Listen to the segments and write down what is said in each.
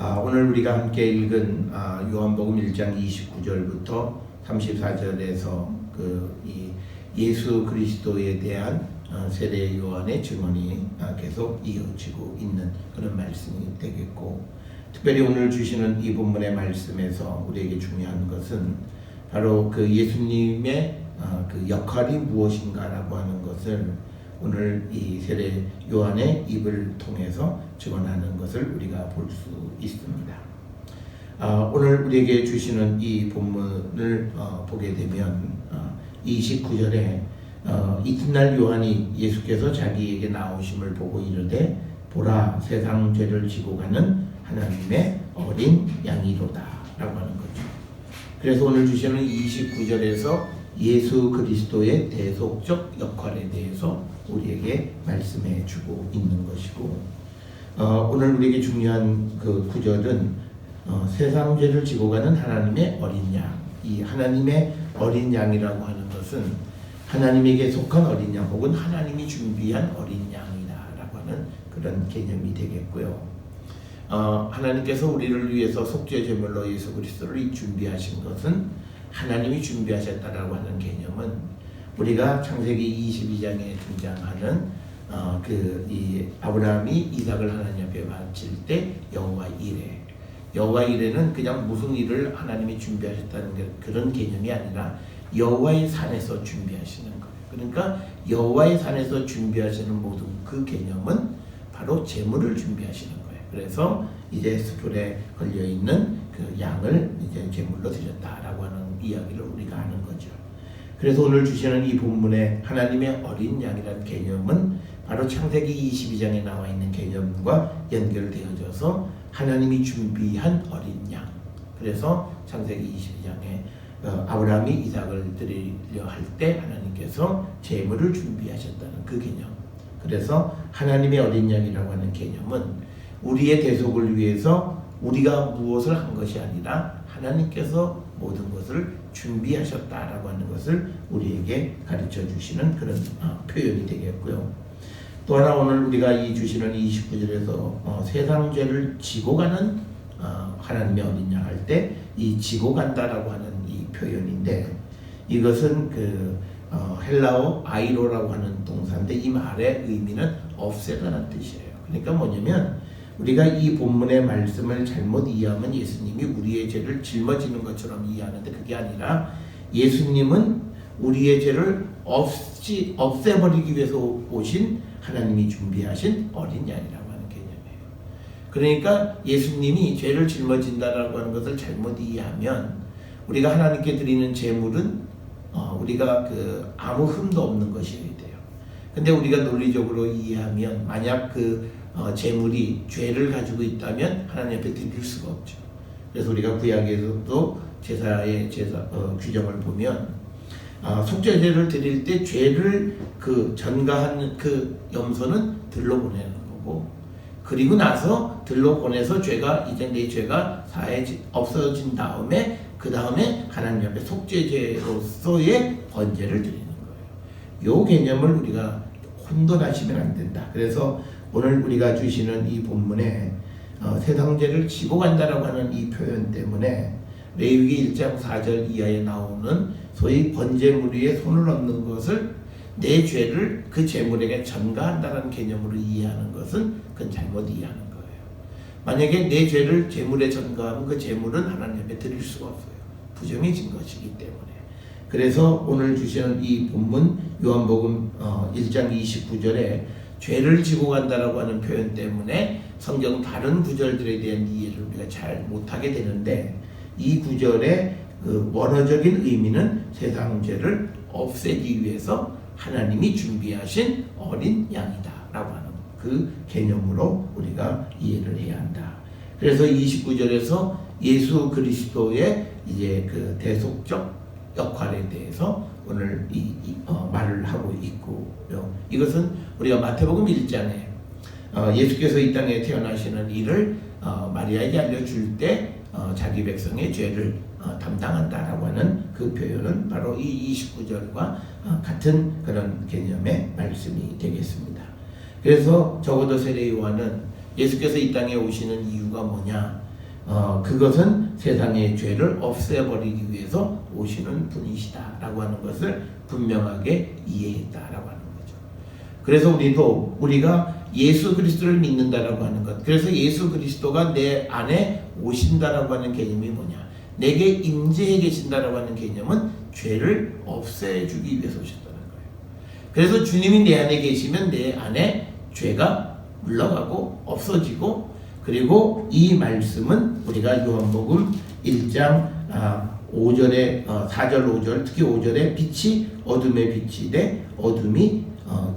오늘 우리가 함께 읽은 요한복음 1장 29절부터 34절에서 이 예수 그리스도에 대한 세례 요한의 증언이 계속 이어지고 있는 그런 말씀이 되겠고, 특별히 오늘 주시는 이 본문의 말씀에서 우리에게 중요한 것은 바로 그 예수님의 그 역할이 무엇인가라고 하는 것을 오늘 이 세례 요한의 입을 통해서 증언하는 것을 우리가 볼 수 있습니다. 오늘 우리에게 주시는 이 본문을 보게 되면 29절에 이튿날 요한이 예수께서 자기에게 나오심을 보고 이르되 보라 세상 죄를 지고 가는 하나님의 어린 양이로다 라고 하는 거죠. 그래서 오늘 주시는 29절에서 예수 그리스도의 대속적 역할에 대해서 우리에게 말씀해 주고 있는 것이고, 오늘 우리에게 중요한 그 구절은 세상 죄를 지고 가는 하나님의 어린 양, 이 하나님의 어린 양이라고 하는 것은 하나님에게 속한 어린 양 혹은 하나님이 준비한 어린 양이다라고 하는 그런 개념이 되겠고요. 하나님께서 우리를 위해서 속죄 제물로 예수 그리스도를 준비하신 것은 하나님이 준비하셨다라고 하는 개념은 우리가 창세기 22장에 등장하는 이 아브라함이 이삭을 하나님 앞에 바칠 때 여호와 이레는 그냥 무슨 일을 하나님이 준비하셨다는 그런 개념이 아니라 여호와의 산에서 준비하시는 거예요. 그러니까 여호와의 산에서 준비하시는 모든 그 개념은 바로 제물을 준비하시는 거예요. 그래서 이제 숯불에 걸려 있는 그 양을 이제 제물로 드렸다라고 하는 이야기를 우리가 하는 거죠. 그래서 오늘 주시는 이 본문의 하나님의 어린 양이라는 개념은 바로 창세기 22장에 나와 있는 개념과 연결되어져서 하나님이 준비한 어린 양. 그래서 창세기 22장에 아브라함이 이삭을 드리려 할 때 하나님께서 제물을 준비하셨다는 그 개념. 그래서 하나님의 어린 양이라고 하는 개념은 우리의 대속을 위해서 우리가 무엇을 한 것이 아니라 하나님께서 모든 것을 준비하셨다라고 하는 것을 우리에게 가르쳐 주시는 그런 표현이 되겠고요. 또 하나 오늘 우리가 이 주시는 29절에서 세상 죄를 지고 가는 하나님의 어린 양 할 때 이 지고 간다라고 하는 이 표현인데, 이것은 헬라어 아이로라고 하는 동사인데 이 말의 의미는 없애다는 뜻이에요. 그러니까 뭐냐면 우리가 이 본문의 말씀을 잘못 이해하면 예수님이 우리의 죄를 짊어지는 것처럼 이해하는데, 그게 아니라 예수님은 우리의 죄를 없애버리기 위해서 오신 하나님이 준비하신 어린 양이라고 하는 개념이에요. 그러니까 예수님이 죄를 짊어진다라고 하는 것을 잘못 이해하면 우리가 하나님께 드리는 제물은 우리가 아무 흠도 없는 것이어야 돼요. 근데 우리가 논리적으로 이해하면 만약 제물이 죄를 가지고 있다면 하나님 앞에 드릴 수가 없죠. 그래서 우리가 구약에서도 제사의 규정을 보면 속죄제를 드릴 때 죄를 전가한 염소는 들러 보내는 거고, 그리고 나서 들러 보내서 이제 내 죄가 없어진 다음에 그 다음에 하나님 앞에 속죄제로서의 번제를 드리는 거예요. 이 개념을 우리가 혼돈하시면 안 된다. 그래서 오늘 우리가 주시는 이 본문에 세상 죄를 지고 간다라고 하는 이 표현 때문에 레위기 1장 4절 이하에 나오는 소위 번제물 위에 손을 얹는 것을 내 죄를 그 제물에게 전가한다는 개념으로 이해하는 것은 그건 잘못 이해하는 거예요. 만약에 내 죄를 제물에 전가하면 그 제물은 하나님 앞에 드릴 수가 없어요. 부정해진 것이기 때문에. 그래서 오늘 주시는 이 본문 요한복음 1장 29절에 죄를 지고 간다라고 하는 표현 때문에 성경 다른 구절들에 대한 이해를 우리가 잘 못하게 되는데, 이 구절의 원어적인 의미는 세상 죄를 없애기 위해서 하나님이 준비하신 어린 양이다 라고 하는 그 개념으로 우리가 이해를 해야 한다. 그래서 29절에서 예수 그리스도의 이제 대속적 역할에 대해서 오늘 말을 하고 있고요. 이것은 우리가 마태복음 1장에 예수께서 이 땅에 태어나시는 일을 마리아에게 알려줄 때 자기 백성의 죄를 담당한다라고 하는 그 표현은 바로 이 29절과 같은 그런 개념의 말씀이 되겠습니다. 그래서 적어도 세례 요한은 예수께서 이 땅에 오시는 이유가 뭐냐? 그것은 세상의 죄를 없애버리기 위해서 오시는 분이시다라고 하는 것을 분명하게 이해했다라고 하는 거죠. 그래서 우리가 예수 그리스도를 믿는다라고 하는 것, 그래서 예수 그리스도가 내 안에 오신다라고 하는 개념이 뭐냐? 내게 임재해 계신다라고 하는 개념은 죄를 없애주기 위해서 오셨다는 거예요. 그래서 주님이 내 안에 계시면 내 안에 죄가 물러가고 없어지고, 그리고 이 말씀은 우리가 요한복음 1장 5절에 4절 5절, 특히 5절에 빛이 어둠의 빛이 돼 어둠이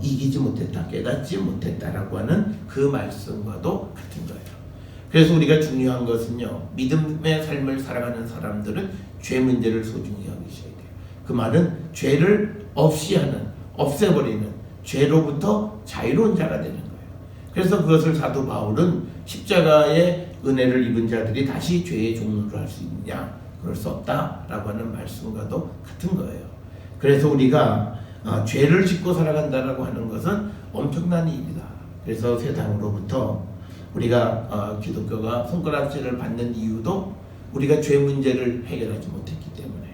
이기지 못했다, 깨닫지 못했다라고 하는 그 말씀과도 같은 거예요. 그래서 우리가 중요한 것은요, 믿음의 삶을 살아가는 사람들은 죄 문제를 소중히 여기셔야 돼요. 그 말은 죄를 없애버리는, 죄로부터 자유로운 자가 되는 거예요. 그래서 그것을 사도 바울은 십자가의 은혜를 입은 자들이 다시 죄의 종로를 할 수 있느냐? 그럴 수 없다라고 하는 말씀과도 같은 거예요. 그래서 우리가 죄를 짓고 살아간다라고 하는 것은 엄청난 일이다. 그래서 세상으로부터 우리가 기독교가 손가락질을 받는 이유도 우리가 죄 문제를 해결하지 못했기 때문에,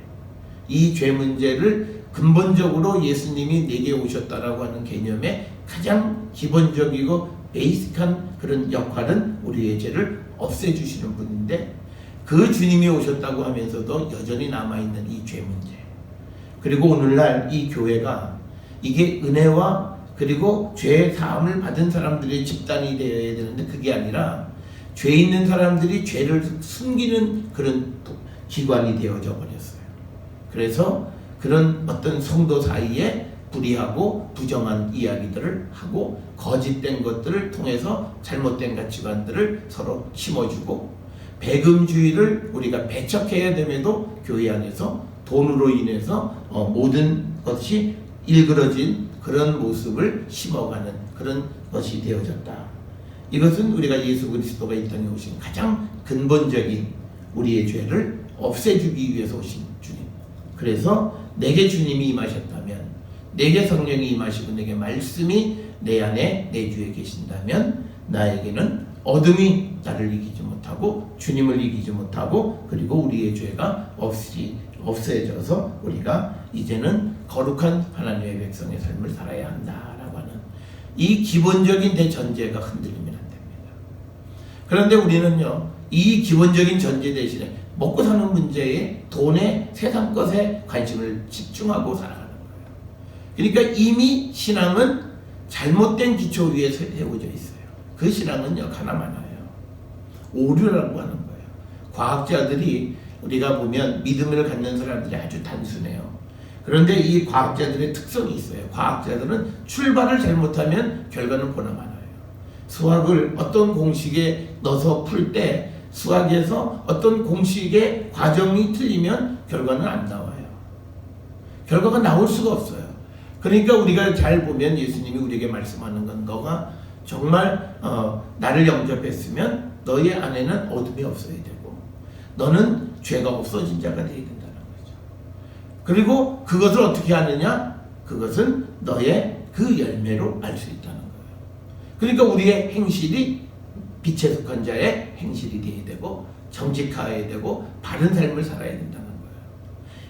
이 죄 문제를 근본적으로 예수님이 내게 오셨다라고 하는 개념의 가장 기본적이고 베이직한 그런 역할은 우리의 죄를 없애주시는 분인데, 그 주님이 오셨다고 하면서도 여전히 남아있는 이 죄 문제, 그리고 오늘날 이 교회가 이게 은혜와 그리고 죄 사함을 받은 사람들의 집단이 되어야 되는데, 그게 아니라 죄 있는 사람들이 죄를 숨기는 그런 기관이 되어져 버렸어요. 그래서 그런 어떤 성도 사이에 불의하고 부정한 이야기들을 하고 거짓된 것들을 통해서 잘못된 가치관들을 서로 심어주고, 배금주의를 우리가 배척해야 됨에도 교회 안에서 돈으로 인해서 모든 것이 일그러진 그런 모습을 심어가는 그런 것이 되어졌다. 이것은 우리가 예수 그리스도가 이 땅에 오신 가장 근본적인 우리의 죄를 없애주기 위해서 오신 주님. 그래서 내게 주님이 임하셨다면, 내게 성령이 임하시고 내게 말씀이 내 안에 내주에 계신다면, 나에게는 어둠이 나를 이기지 못하고 주님을 이기지 못하고, 그리고 우리의 죄가 없어져서 우리가 이제는 거룩한 하나님의 백성의 삶을 살아야 한다라고 하는 이 기본적인 대전제가 흔들리면 안 됩니다. 그런데 우리는요, 이 기본적인 전제 대신에 먹고 사는 문제에, 돈에, 세상 것에 관심을 집중하고 살아가는 거예요. 그러니까 이미 신앙은 잘못된 기초 위에 세워져 있어요. 그 신앙은요, 하나만 오류라고 하는 거예요. 과학자들이, 우리가 보면 믿음을 갖는 사람들이 아주 단순해요. 그런데 이 과학자들의 특성이 있어요. 과학자들은 출발을 잘못하면 결과는 보나마나요. 수학을 어떤 공식에 넣어서 풀 때, 수학에서 어떤 공식의 과정이 틀리면 결과는 안 나와요. 결과가 나올 수가 없어요. 그러니까 우리가 잘 보면 예수님이 우리에게 말씀하는 건, 너가 정말 나를 영접했으면 너의 안에는 어둠이 없어야 되고, 너는 죄가 없어진 자가 되어야 된다는 거죠. 그리고 그것을 어떻게 하느냐? 그것은 너의 그 열매로 알 수 있다는 거예요. 그러니까 우리의 행실이 빛에 속한 자의 행실이 되어야 되고, 정직하여야 되고, 바른 삶을 살아야 된다는 거예요.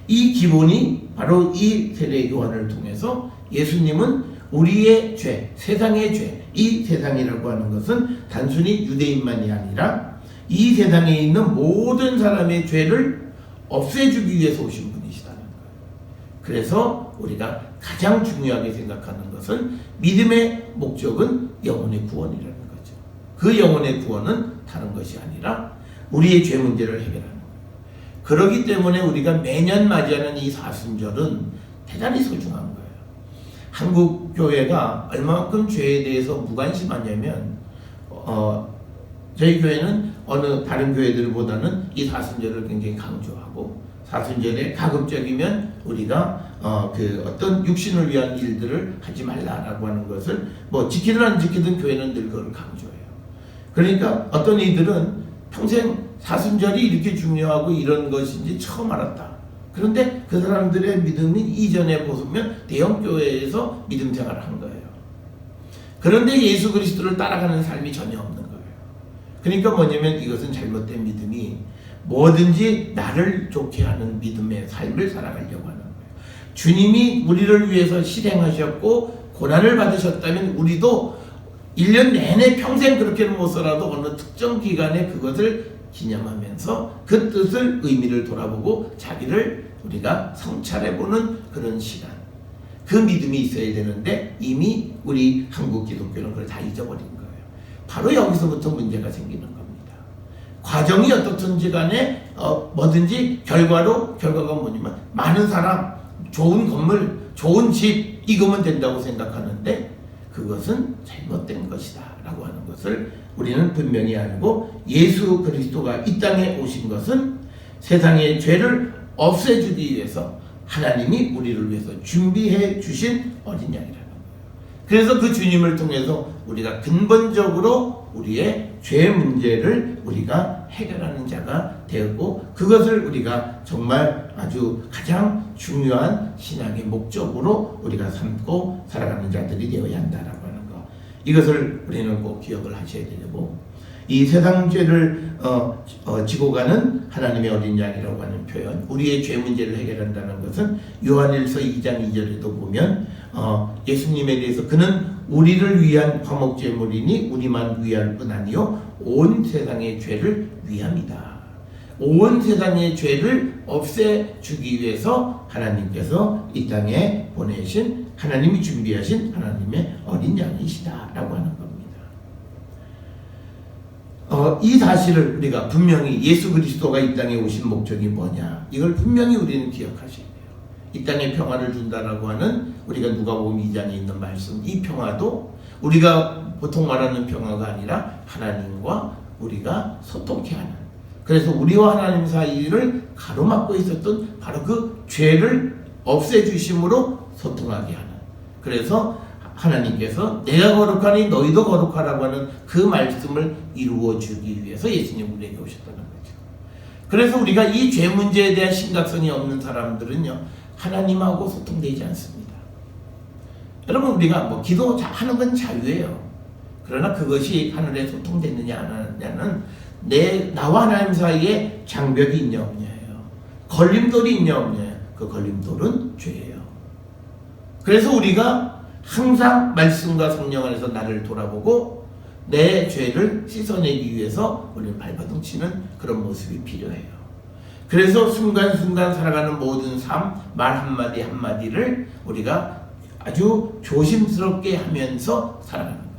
이 기본이 바로 이 세례 요한을 통해서 예수님은 우리의 죄, 세상의 죄, 이 세상이라고 하는 것은 단순히 유대인만이 아니라 이 세상에 있는 모든 사람의 죄를 없애주기 위해서 오신 분이시다는 거예요. 그래서 우리가 가장 중요하게 생각하는 것은, 믿음의 목적은 영혼의 구원이라는 거죠. 그 영혼의 구원은 다른 것이 아니라 우리의 죄 문제를 해결하는 거예요. 그렇기 때문에 우리가 매년 맞이하는 이 사순절은 대단히 소중한 거예요. 한국 교회가 얼마만큼 죄에 대해서 무관심하냐면, 저희 교회는 어느 다른 교회들보다는 이 사순절을 굉장히 강조하고, 사순절에 가급적이면 우리가 어떤 육신을 위한 일들을 하지 말라라고 하는 것을 지키든 안 지키든 교회는 늘 그걸 강조해요. 그러니까 어떤 이들은 평생 사순절이 이렇게 중요하고 이런 것인지 처음 알았다. 그런데 그 사람들의 믿음이 이전에 보면 대형교회에서 믿음 생활을 한 거예요. 그런데 예수 그리스도를 따라가는 삶이 전혀 없는 거예요. 그러니까 뭐냐면 이것은 잘못된 믿음이 뭐든지 나를 좋게 하는 믿음의 삶을 살아가려고 하는 거예요. 주님이 우리를 위해서 실행하셨고 고난을 받으셨다면 우리도 1년 내내 평생 그렇게는 못 살아도 어느 특정 기간에 그것을 기념하면서 그 뜻을 의미를 돌아보고 자기를 우리가 성찰해보는 그런 시간, 그 믿음이 있어야 되는데 이미 우리 한국 기독교는 그걸 다 잊어버린 거예요. 바로 여기서부터 문제가 생기는 겁니다. 과정이 어떻든지 간에 뭐든지 결과가 뭐냐면 많은 사람, 좋은 건물, 좋은 집 이거면 된다고 생각하는데 그것은 잘못된 것이다 라고 하는 것을 우리는 분명히 알고, 예수 그리스도가 이 땅에 오신 것은 세상의 죄를 없애주기 위해서 하나님이 우리를 위해서 준비해 주신 어린 양이라는 거예요. 그래서 그 주님을 통해서 우리가 근본적으로 우리의 죄 문제를 우리가 해결하는 자가 되었고, 그것을 우리가 정말 아주 가장 중요한 신앙의 목적으로 우리가 삼고 살아가는 자들이 되어야 한다라고 하는 거, 이것을 우리는 꼭 기억을 하셔야 되고, 이 세상 죄를 지고 가는 하나님의 어린 양이라고 하는 표현, 우리의 죄 문제를 해결한다는 것은 요한일서 2장 2절에도 보면 예수님에 대해서 그는 우리를 위한 화목제물이니 우리만 위할 뿐 아니요 온 세상의 죄를 위함이다. 온 세상의 죄를 없애주기 위해서 하나님께서 이 땅에 보내신, 하나님이 준비하신 하나님의 어린 양이시다라고 하는 겁니다. 이 사실을 우리가 분명히, 예수 그리스도가 이 땅에 오신 목적이 뭐냐, 이걸 분명히 우리는 기억하셔야 돼요. 이 땅에 평화를 준다라고 하는 우리가 누가복음 2장에 있는 말씀, 이 평화도 우리가 보통 말하는 평화가 아니라 하나님과 우리가 소통케 하는, 그래서 우리와 하나님 사이를 가로막고 있었던 바로 그 죄를 없애주심으로 소통하게 하는, 그래서 하나님께서 내가 거룩하니 너희도 거룩하라고 하는 그 말씀을 이루어주기 위해서 예수님 우리에게 오셨다는 거죠. 그래서 우리가 이 죄 문제에 대한 심각성이 없는 사람들은요, 하나님하고 소통되지 않습니다. 여러분, 우리가 뭐 기도하는 건 자유예요. 그러나 그것이 하늘에 소통되느냐 안 하느냐는 나와 하나님 사이에 장벽이 있냐 없냐예요. 걸림돌이 있냐 없냐예요. 그 걸림돌은 죄예요. 그래서 우리가 항상 말씀과 성령 안에서 나를 돌아보고 내 죄를 씻어내기 위해서 우리는 발버둥치는 그런 모습이 필요해요. 그래서 순간순간 살아가는 모든 삶, 말 한마디 한마디를 우리가 아주 조심스럽게 하면서 살아가는 거예요.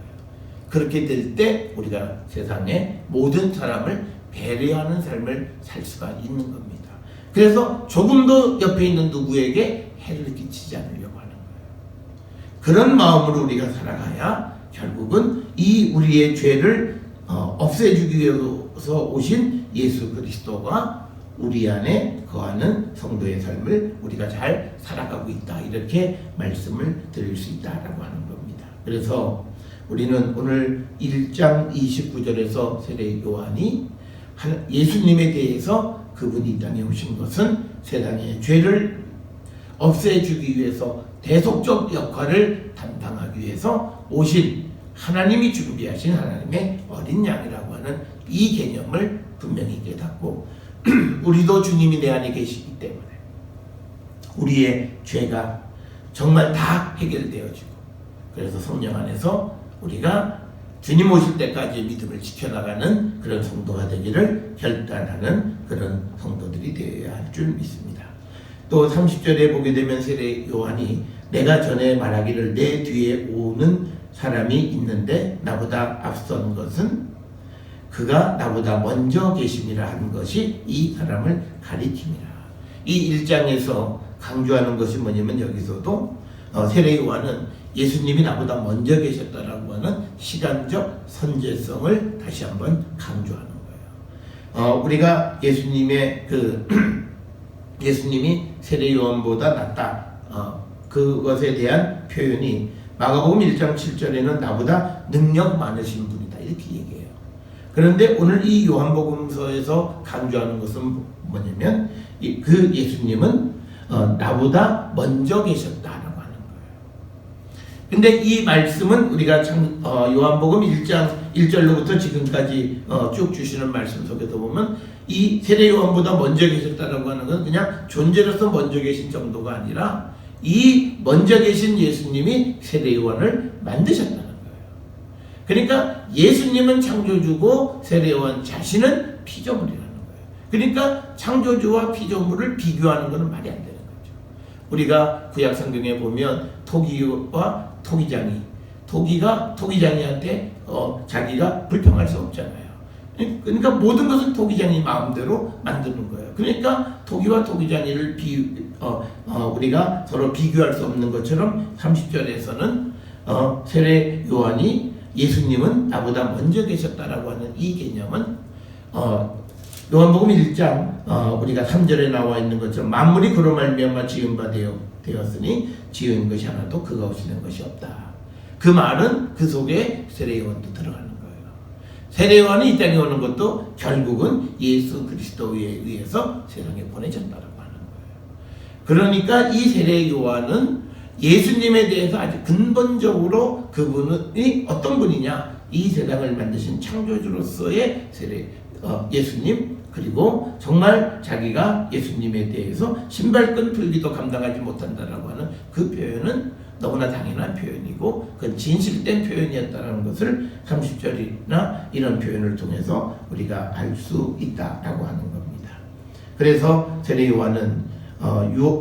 그렇게 될 때 우리가 세상의 모든 사람을 배려하는 삶을 살 수가 있는 겁니다. 그래서 조금도 옆에 있는 누구에게 해를 끼치지 않으려고 하는 거예요. 그런 마음으로 우리가 살아가야 결국은 이 우리의 죄를 없애주기 위해서 오신 예수 그리스도가 우리 안에 거하는 성도의 삶을 우리가 잘 살아가고 있다, 이렇게 말씀을 드릴 수 있다라고 하는 겁니다. 그래서 우리는 오늘 1장 29절에서 세례 요한이 예수님에 대해서 그분이 이 땅에 오신 것은 세상의 죄를 없애주기 위해서 대속적 역할을 담당하기 위해서 오신 하나님이 준비하신 하나님의 어린 양이라고 하는 이 개념을 분명히 깨닫고, 우리도 주님이 내 안에 계시기 때문에 우리의 죄가 정말 다 해결되어지고, 그래서 성령 안에서 우리가 주님 오실 때까지 믿음을 지켜나가는 그런 성도가 되기를 결단하는 그런 성도들이 되어야 할 줄 믿습니다. 또 30절에 보게 되면 세례 요한이 내가 전에 말하기를 내 뒤에 오는 사람이 있는데 나보다 앞선 것은 그가 나보다 먼저 계심이라 한 것이 이 사람을 가리킵니다. 이 1장에서 강조하는 것이 뭐냐면, 여기서도 세례 요한은 예수님이 나보다 먼저 계셨다라고 하는 시간적 선제성을 다시 한번 강조하는 거예요. 우리가 예수님의 예수님이 세례 요한보다 낫다, 그것에 대한 표현이 마가복음 1장 7절에는 나보다 능력 많으신 분이다, 이렇게 얘기해요. 그런데 오늘 이 요한복음서에서 강조하는 것은 뭐냐면, 그 예수님은 나보다 먼저 계셨다라고 하는 거예요. 근데 이 말씀은 우리가 요한복음 1장 1절로부터 지금까지 쭉 주시는 말씀 속에서 보면 이 세례 요한보다 먼저 계셨다라고 하는 건 그냥 존재로서 먼저 계신 정도가 아니라 이 먼저 계신 예수님이 세례 요한을 만드셨다는 거예요. 그러니까 예수님은 창조주고 세례 요한 자신은 피조물이라는 거예요. 그러니까 창조주와 피조물을 비교하는 것은 말이 안 되는 거죠. 우리가 구약 성경에 보면 토기와 토기장이, 토기가 토기장이한테 자기가 불평할 수 없잖아요. 그러니까 모든 것은 토기장이 마음대로 만드는 거예요. 그러니까 토기와 토기장이를 우리가 서로 비교할 수 없는 것처럼 30절에서는 세례 요한이 예수님은 나보다 먼저 계셨다라고 하는 이 개념은 요한복음 1장 우리가 3절에 나와 있는 것처럼 만물이 그로 말미암아 지은 바 되었으니 지은 것이 하나도 그가 없이는 것이 없다. 그 말은 그 속에 세례 요한도 들어가는 거예요. 세례 요한이 이 땅에 오는 것도 결국은 예수 그리스도에 의해서 세상에 보내졌다라고 하는 거예요. 그러니까 이 세례 요한은 예수님에 대해서 아주 근본적으로 그분이 어떤 분이냐, 이 세상을 만드신 창조주로서의 예수님, 그리고 정말 자기가 예수님에 대해서 신발끈 풀기도 감당하지 못한다라고 하는 그 표현은 너무나 당연한 표현이고 그건 진실된 표현이었다는 것을 30절이나 이런 표현을 통해서 우리가 알 수 있다라고 하는 겁니다. 그래서 세례 요한은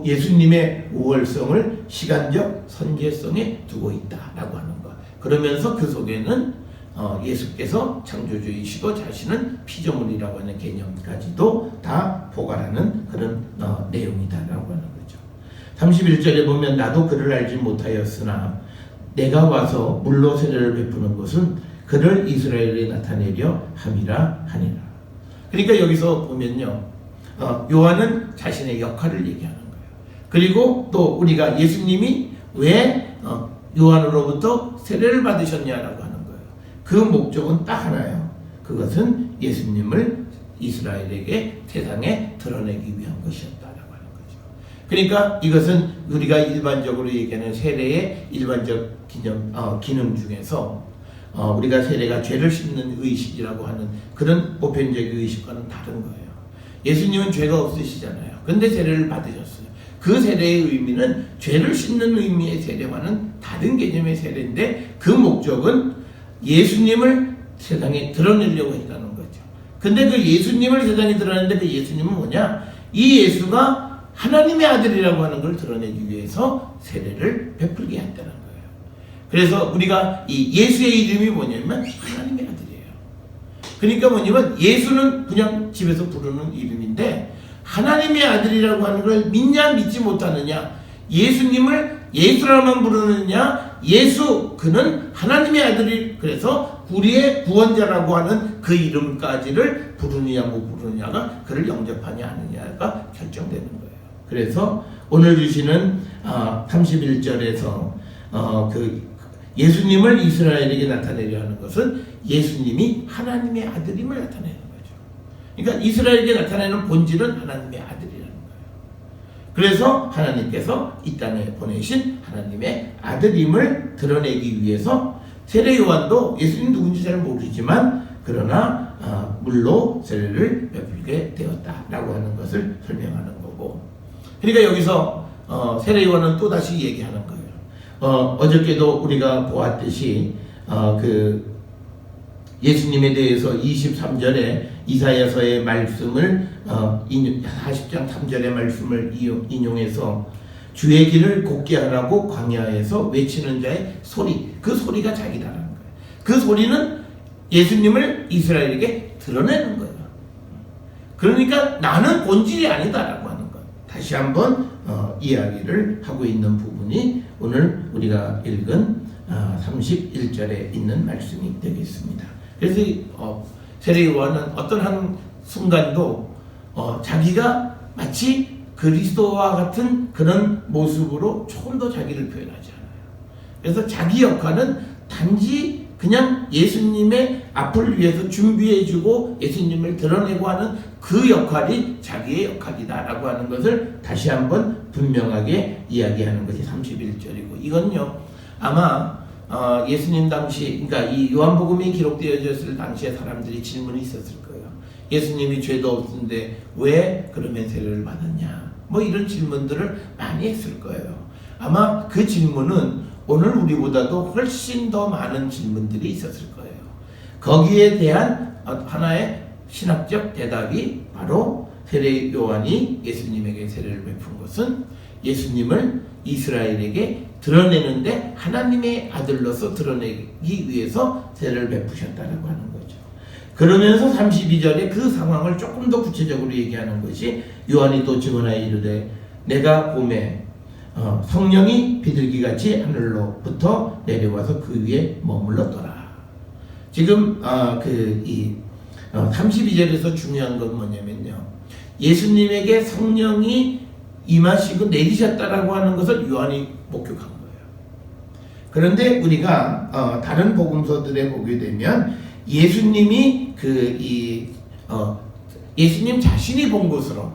예수님의 우월성을 시간적 선제성에 두고 있다라고 하는 것. 그러면서 그 속에는 예수께서 창조주이시고 자신은 피조물이라고 하는 개념까지도 다 포괄하는 그런 내용이다라고 하는 거죠. 31절에 보면 나도 그를 알지 못하였으나 내가 와서 물로 세례를 베푸는 것은 그를 이스라엘에 나타내려 함이라 하니라. 그러니까 여기서 보면요, 요한은 자신의 역할을 얘기하는 거예요. 그리고 또 우리가 예수님이 왜 요한으로부터 세례를 받으셨냐라고 하는 거예요. 그 목적은 딱 하나예요. 그것은 예수님을 이스라엘에게 세상에 드러내기 위한 것이었다라고 하는 거죠. 그러니까 이것은 우리가 일반적으로 얘기하는 세례의 일반적 기능 중에서 우리가 세례가 죄를 씻는 의식이라고 하는 그런 보편적인 의식과는 다른 거예요. 예수님은 죄가 없으시잖아요. 근데 세례를 받으셨어요. 그 세례의 의미는 죄를 씻는 의미의 세례와는 다른 개념의 세례인데 그 목적은 예수님을 세상에 드러내려고 했다는 거죠. 근데 그 예수님을 세상에 드러내는데 그 예수님은 뭐냐? 이 예수가 하나님의 아들이라고 하는 걸 드러내기 위해서 세례를 베풀게 했다는 거예요. 그래서 우리가 이 예수의 이름이 뭐냐면 하나님의 아들이에요. 그러니까 뭐냐면 예수는 그냥 집에서 부르는 이름인데 하나님의 아들이라고 하는 걸 믿냐 믿지 못하느냐, 예수님을 예수라만 부르느냐, 예수 그는 하나님의 아들이 그래서 우리의 구원자라고 하는 그 이름까지를 부르느냐 못 부르느냐가 그를 영접하냐 아니냐가 결정되는 거예요. 그래서 오늘 주시는 31절에서 그 예수님을 이스라엘에게 나타내려 하는 것은 예수님이 하나님의 아들임을 나타내는 거죠. 그러니까 이스라엘에게 나타내는 본질은 하나님의 아들이라는 거예요. 그래서 하나님께서 이 땅에 보내신 하나님의 아들임을 드러내기 위해서 세례 요한도 예수님 누군지 잘 모르지만 그러나 물로 세례를 베풀게 되었다라고 하는 것을 설명하는 거고, 그러니까 여기서 세례 요한은 또 다시 얘기하는 거예요. 어저께도 우리가 보았듯이 그 예수님에 대해서 23절에 이사야서의 말씀을 40장 3절의 말씀을 인용해서 주의 길을 곧게 하라고 광야에서 외치는 자의 소리, 그 소리가 자기다라는 거예요. 그 소리는 예수님을 이스라엘에게 드러내는 거예요. 그러니까 나는 본질이 아니다라고 하는 것. 다시 한번 이야기를 하고 있는 부분이 오늘 우리가 읽은 31절에 있는 말씀이 되겠습니다. 그래서 세례 요한은 어떤 한 순간도 자기가 마치 그리스도와 같은 그런 모습으로 조금 더 자기를 표현하지 않아요. 그래서 자기 역할은 단지 그냥 예수님의 앞을 위해서 준비해주고 예수님을 드러내고 하는 그 역할이 자기의 역할이다라고 하는 것을 다시 한번 분명하게 이야기하는 것이 31절이고, 이건요 아마 예수님 당시, 그러니까 이 요한복음이 기록되어졌을 당시에 사람들이 질문이 있었을 거예요. 예수님이 죄도 없는데 왜 그러면 세례를 받았냐? 뭐 이런 질문들을 많이 했을 거예요. 아마 그 질문은 오늘 우리보다도 훨씬 더 많은 질문들이 있었을 거예요. 거기에 대한 하나의 신학적 대답이 바로 세례 요한이 예수님에게 세례를 베푼 것은 예수님을 이스라엘에게 드러내는데 하나님의 아들로서 드러내기 위해서 세례를 베푸셨다라고 하는 거죠. 그러면서 32절에 그 상황을 조금 더 구체적으로 얘기하는 것이 요한이 또 증언하여 이르되 내가 봄에 성령이 비둘기같이 하늘로부터 내려와서 그 위에 머물렀더라. 지금 32절에서 중요한 건 뭐냐면요, 예수님에게 성령이 임하시고 내리셨다라고 하는 것을 요한이 목격한 거예요. 그런데 우리가 다른 복음서들에 보게 되면 예수님이 예수님 자신이 본 것으로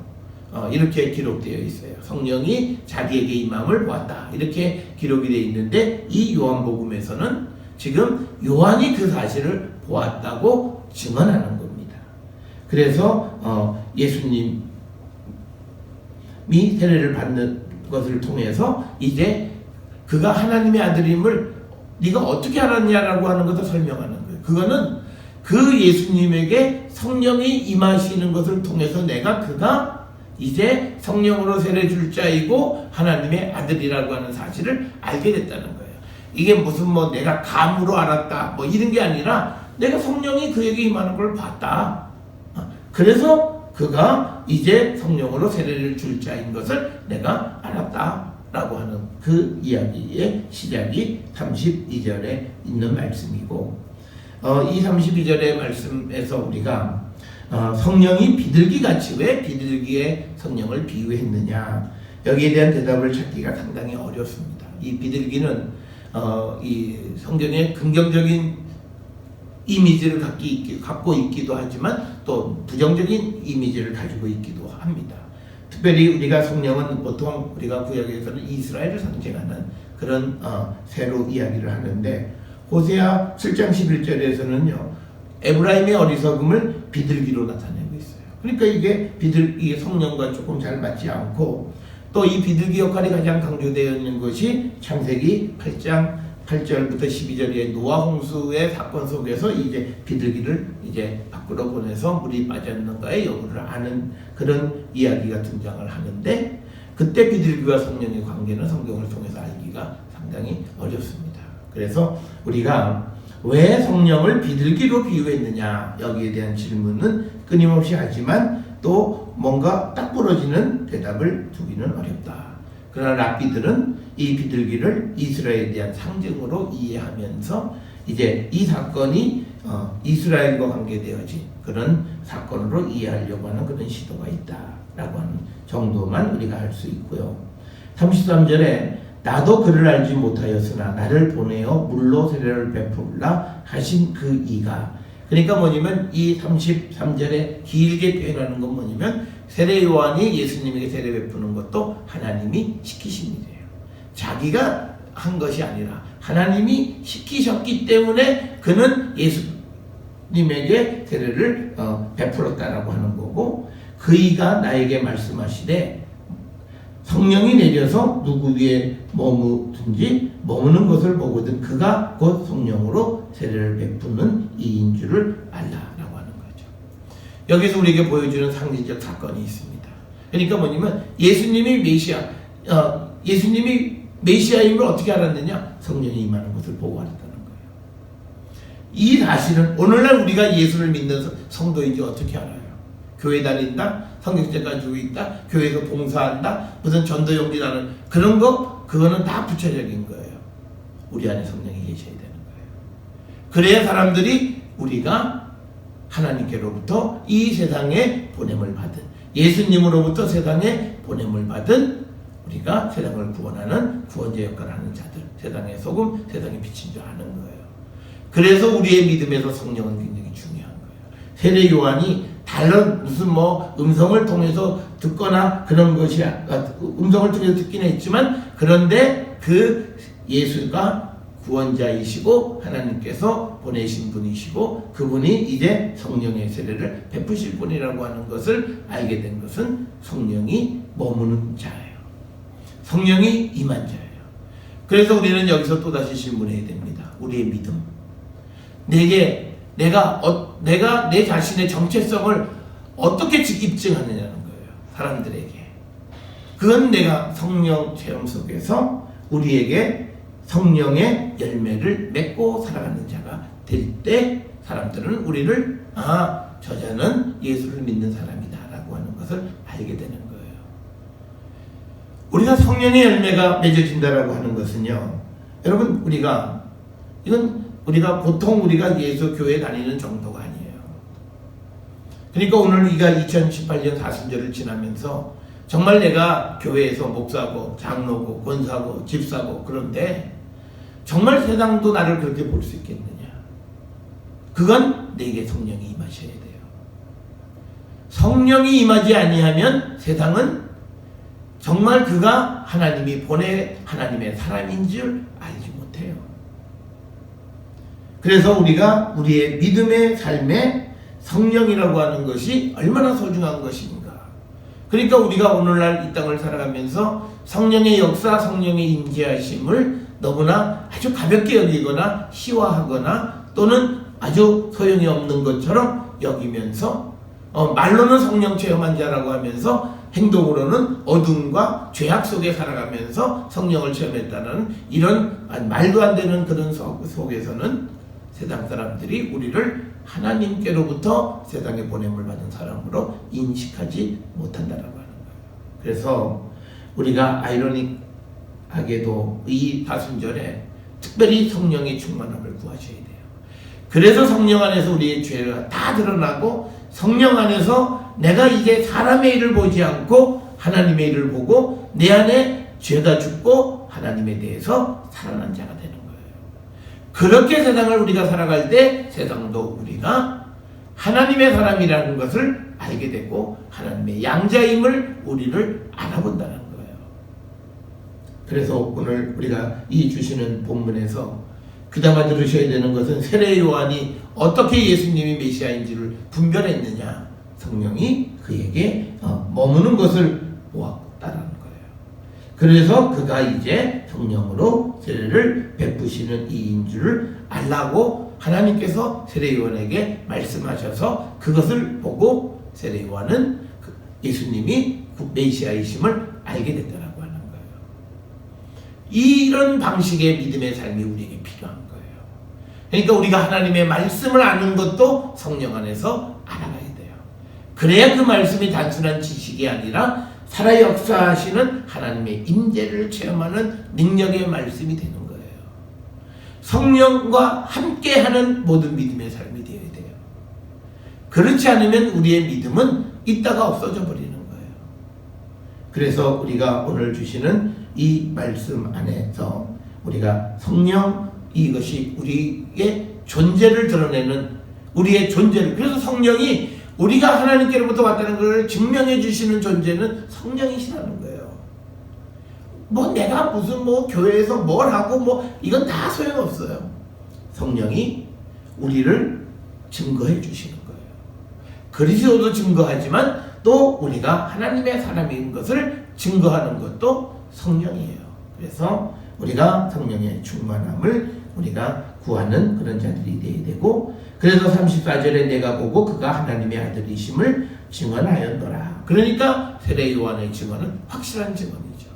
이렇게 기록되어 있어요. 성령이 자기에게 임함을 보았다, 이렇게 기록이 되어 있는데 이 요한복음에서는 지금 요한이 그 사실을 보았다고 증언하는 겁니다. 그래서 예수님이 세례를 받는 것을 통해서 이제 그가 하나님의 아들임을 네가 어떻게 알았냐라고 하는 것을 설명하는 거예요. 그거는 그 예수님에게 성령이 임하시는 것을 통해서 그가 이제 성령으로 세례 줄 자이고 하나님의 아들이라고 하는 사실을 알게 됐다는 거예요. 이게 무슨 내가 감으로 알았다 이런 게 아니라 내가 성령이 그에게 임하는 걸 봤다. 그래서 그가 이제 성령으로 세례를 줄 자인 것을 내가 알았다라고 하는 그 이야기의 시작이 32절에 있는 말씀이고, 이 32절의 말씀에서 우리가 성령이 비둘기같이, 왜 비둘기의 성령을 비유했느냐, 여기에 대한 대답을 찾기가 상당히 어렵습니다. 이 비둘기는 이 성경의 긍정적인 이미지를 갖고 있기도 하지만 또 부정적인 이미지를 가지고 있기도 합니다. 특별히 우리가 성령은 보통 우리가 구약에서는 이스라엘을 상징하는 그런 새로 이야기를 하는데, 호세아 7장 11절에서는요 에브라임의 어리석음을 비둘기로 나타내고 있어요. 그러니까 이게 성령과 조금 잘 맞지 않고, 또 이 비둘기 역할이 가장 강조되어 있는 것이 창세기 8장 8절부터 12절의 노아 홍수의 사건 속에서 이제 비둘기를 이제 밖으로 보내서 물이 빠졌는가의 여부를 아는 그런 이야기가 등장을 하는데, 그때 비둘기와 성령의 관계는 성경을 통해서 알기가 상당히 어렵습니다. 그래서 우리가 왜 성령을 비둘기로 비유했느냐, 여기에 대한 질문은 끊임없이 하지만 또 뭔가 딱 부러지는 대답을 두기는 어렵다. 그러나 랍비들은 이 비둘기를 이스라엘에 대한 상징으로 이해하면서 이제 이 사건이 이스라엘과 관계되어진 그런 사건으로 이해하려고 하는 그런 시도가 있다라고 하는 정도만 우리가 알 수 있고요. 33절에 나도 그를 알지 못하였으나 나를 보내어 물로 세례를 베풀라 하신 그 이가, 그러니까 뭐냐면 이 33절에 길게 표현하는 건 뭐냐면 세례 요한이 예수님에게 세례 베푸는 것도 하나님이 시키신 일이에요. 자기가 한 것이 아니라 하나님이 시키셨기 때문에 그는 예수님에게 세례를 베풀었다라고 하는 거고, 그이가 나에게 말씀하시되 성령이 내려서 누구 위에 머무는 것을 보거든 그가 곧 성령으로 세례를 베푸는 이인 줄을 알라라고 하는 거죠. 여기서 우리에게 보여주는 상징적 사건이 있습니다. 그러니까 뭐냐면 예수님이 메시아임을 어떻게 알았느냐? 성령이 임하는 것을 보고 알았다는 거예요. 이 사실은 오늘날 우리가 예수를 믿는 성도인지 어떻게 알아요? 교회 다닌다, 성경책 가지고 있다, 교회에서 봉사한다, 무슨 전도용기라는 그런 그거는 다 부차적인 거예요. 우리 안에 성령이 계셔야 되는 거예요. 그래야 사람들이 우리가 하나님께로부터 이 세상에 보냄을 받은, 예수님으로부터 세상에 보냄을 받은, 우리가 세상을 구원하는 구원자 역할을 하는 자들, 세상의 소금, 세상의 빛인 줄 아는 거예요. 그래서 우리의 믿음에서 성령은 굉장히 중요한 거예요. 세례 요한이 다른 무슨 음성을 통해서 듣거나 그런 것이, 음성을 통해서 듣긴 했지만, 그런데 그 예수가 구원자이시고 하나님께서 보내신 분이시고 그분이 이제 성령의 세례를 베푸실 분이라고 하는 것을 알게 된 것은 성령이 머무는 자예요. 성령이 임한 자예요. 그래서 우리는 여기서 또다시 질문해야 됩니다. 우리의 믿음. 내가 내 자신의 정체성을 어떻게 입증하느냐는 거예요. 사람들에게. 그건 내가 성령 체험 속에서 우리에게 성령의 열매를 맺고 살아가는 자가 될 때 사람들은 우리를 저자는 예수를 믿는 사람이다 라고 하는 것을 알게 되는 거예요. 우리가 성령의 열매가 맺어진다라고 하는 것은요, 여러분 이건 우리가 보통 우리가 예수 교회 다니는 정도가 아니에요. 그러니까 오늘 우리가 2018년 사순절을 지나면서 정말 내가 교회에서 목사고 장로고 권사고 집사고 그런데 정말 세상도 나를 그렇게 볼 수 있겠느냐. 그건 내게 성령이 임하셔야 돼요. 성령이 임하지 아니하면 세상은 정말 그가 하나님이 보내 하나님의 사람인 줄 알지 못해요. 그래서 우리가 우리의 믿음의 삶에 성령이라고 하는 것이 얼마나 소중한 것인가. 그러니까 우리가 오늘날 이 땅을 살아가면서 성령의 역사, 성령의 임재하심을 너무나 아주 가볍게 여기거나 희화하거나 또는 아주 소용이 없는 것처럼 여기면서 말로는 성령 체험한 자라고 하면서 행동으로는 어둠과 죄악 속에 살아가면서 성령을 체험했다는 이런 말도 안 되는 그런 속에서는 세상 사람들이 우리를 하나님께로부터 세상에 보냄을 받은 사람으로 인식하지 못한다라고 하는 거예요. 그래서 우리가 아이러닉하게도 이 다순절에 특별히 성령의 충만함을 구하셔야 돼요. 그래서 성령 안에서 우리의 죄가 다 드러나고 성령 안에서 내가 이제 사람의 일을 보지 않고 하나님의 일을 보고 내 안에 죄가 죽고 하나님에 대해서 살아난 자가 되는 거예요. 그렇게 세상을 우리가 살아갈 때 세상도 우리가 하나님의 사람이라는 것을 알게 되고 하나님의 양자임을 우리를 알아본다는 거예요. 그래서 오늘 우리가 이 주시는 본문에서 귀담아 들으셔야 되는 것은 세례 요한이 어떻게 예수님이 메시아인지를 분별했느냐. 성령이 그에게 머무는 것을 보았다라는 거예요. 그래서 그가 이제 성령으로 세례를 베푸시는 이인 줄을 알라고 하나님께서 세례 요한에게 말씀하셔서 그것을 보고 세례 요한은 예수님이 메시아이심을 알게 됐다라고 하는 거예요. 이런 방식의 믿음의 삶이 우리에게 필요한 거예요. 그러니까 우리가 하나님의 말씀을 아는 것도 성령 안에서 알아가야 돼요. 그래야 그 말씀이 단순한 지식이 아니라 살아 역사하시는 하나님의 임재를 체험하는 능력의 말씀이 되는 거예요. 성령과 함께하는 모든 믿음의 삶이 되어야 돼요. 그렇지 않으면 우리의 믿음은 있다가 없어져 버리는 거예요. 그래서 우리가 오늘 주시는 이 말씀 안에서 우리가 성령 이것이 우리의 존재를 드러내는 우리의 존재를 그래서 성령이 우리가 하나님께로부터 왔다는 것을 증명해 주시는 존재는 성령이시라는 거예요. 내가 무슨 교회에서 뭘 하고 이건 다 소용없어요. 성령이 우리를 증거해 주시는 거예요. 그리스도도 증거하지만 또 우리가 하나님의 사람인 것을 증거하는 것도 성령이에요. 그래서 우리가 성령의 충만함을 우리가 구하는 그런 자들이 되어야 되고 그래서 34절에 내가 보고 그가 하나님의 아들이심을 증언하였노라. 그러니까 세례 요한의 증언은 확실한 증언이죠.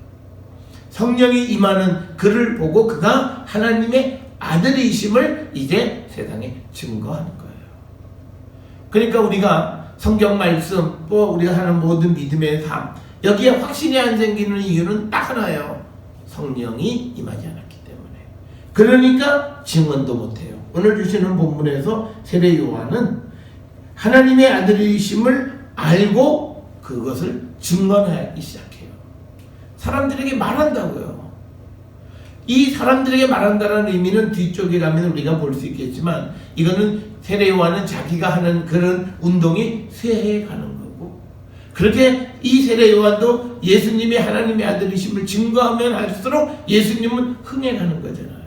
성령이 임하는 그를 보고 그가 하나님의 아들이심을 이제 세상에 증거하는 거예요. 그러니까 우리가 성경 말씀 또 우리가 하는 모든 믿음의 삶 여기에 확신이 안 생기는 이유는 딱 하나예요. 성령이 임하지 않았기 때문에. 그러니까 증언도 못해요. 오늘 주시는 본문에서 세례 요한은 하나님의 아들이심을 알고 그것을 증언하기 시작해요. 사람들에게 말한다고요. 이 사람들에게 말한다는 의미는 뒤쪽에 가면 우리가 볼 수 있겠지만 이거는 세례 요한은 자기가 하는 그런 운동이 쇠해 가는 거고 그렇게 이 세례 요한도 예수님이 하나님의 아들이심을 증거하면 할수록 예수님은 흥해가는 거잖아요.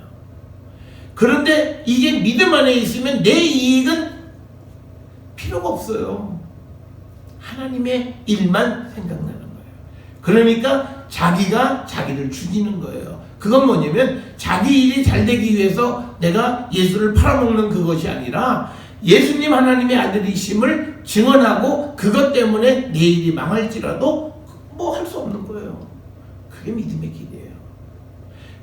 그런데 이게 믿음 안에 있으면 내 이익은 필요가 없어요. 하나님의 일만 생각나는 거예요. 그러니까 자기가 자기를 죽이는 거예요. 그건 뭐냐면 자기 일이 잘 되기 위해서 내가 예수를 팔아먹는 그것이 아니라 예수님 하나님의 아들이심을 증언하고 그것 때문에 내 일이 망할지라도 뭐 할 수 없는 거예요. 그게 믿음의 길이에요.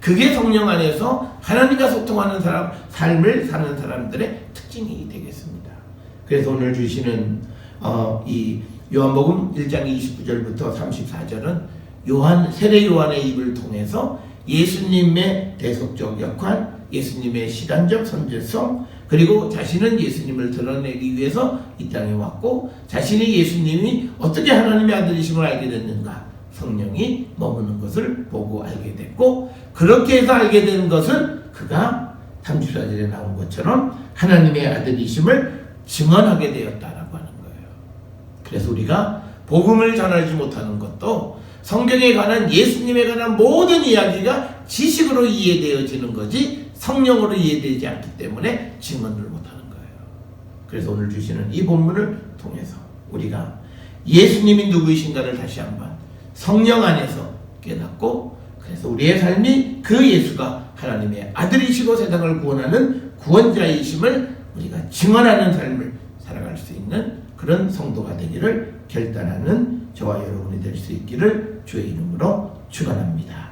그게 성령 안에서 하나님과 소통하는 사람, 삶을 사는 사람들의 특징이 되겠습니다. 그래서 오늘 주시는 이 요한복음 1장 29절부터 34절은 세례 요한의 입을 통해서 예수님의 대속적 역할, 예수님의 시간적 선제성, 그리고 자신은 예수님을 드러내기 위해서 이 땅에 왔고 자신이 예수님이 어떻게 하나님의 아들이심을 알게 됐는가, 성령이 머무는 것을 보고 알게 됐고, 그렇게 해서 알게 된 것은 그가 34절에 나온 것처럼 하나님의 아들이심을 증언하게 되었다라고 하는 거예요. 그래서 우리가 복음을 전하지 못하는 것도 성경에 관한, 예수님에 관한 모든 이야기가 지식으로 이해되어지는 거지 성령으로 이해되지 않기 때문에 증언을 못하는 거예요. 그래서 오늘 주시는 이 본문을 통해서 우리가 예수님이 누구이신가를 다시 한번 성령 안에서 깨닫고, 그래서 우리의 삶이 그 예수가 하나님의 아들이시고 세상을 구원하는 구원자이심을 우리가 증언하는 삶을 살아갈 수 있는 그런 성도가 되기를 결단하는 저와 여러분이 될 수 있기를 주의 이름으로 축원합니다.